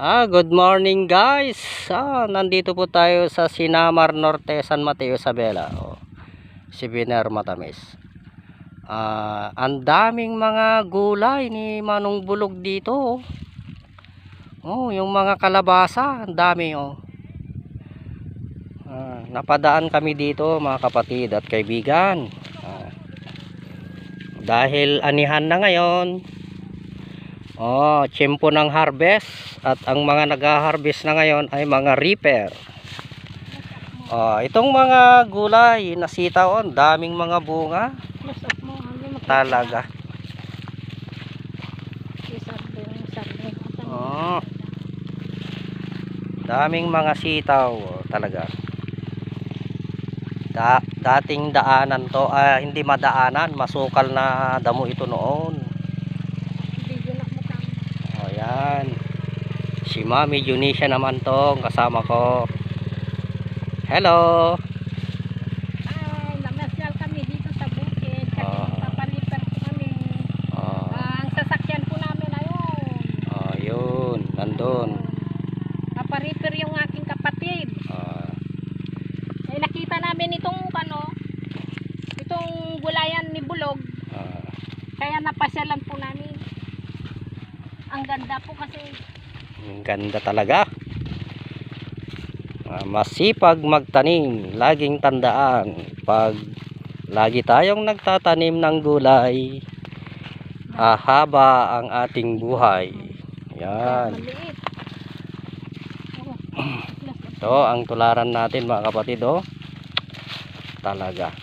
Good morning guys. Nandito po tayo sa Sinamar Norte, San Mateo, Isabela. Sibiner Matamis. Ang daming mga gulay ni Manong Bulog dito. Yung mga kalabasa, ang dami napadaan kami dito mga kapatid at kaibigan. Dahil anihan na ngayon. Tiyempo ng harvest at ang mga nag-harvest na ngayon ay mga reaper. Itong mga gulay na sitaw, daming mga bunga. Talaga. Daming mga sitaw talaga. Dating daanan to, hindi madaanan, masukal na damo ito noon. Yan. Si Mami Junisha naman to, kasama ko. Hello. Namasyal kami dito sa bukid. Kasi papalipan kami. Ang sasakyan po namin ayun. Yun, nandun. Papariper yung aking kapatid. Nakita namin itong gulayan ni Bulog. Kaya napasyalan po namin. Ang ganda po kasi. Ang ganda talaga. Masipag magtanim. Laging tandaan, pag lagi tayong nagtatanim ng gulay, haba ang ating buhay. Yan. Ito ang tularan natin mga kapatid. Talaga.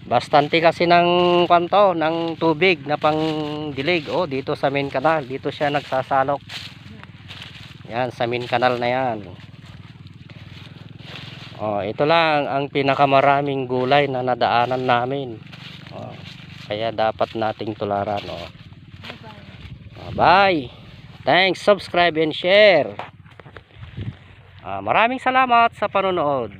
Bastante kasi ng ng tubig na pangdilig. Dito sa main canal, dito siya nagsasalok. Yan, sa main canal na yan. Ito lang ang pinakamaraming gulay na nadaanan namin. Kaya dapat nating tularan. Bye. Thanks, subscribe and share. Maraming salamat sa panonood.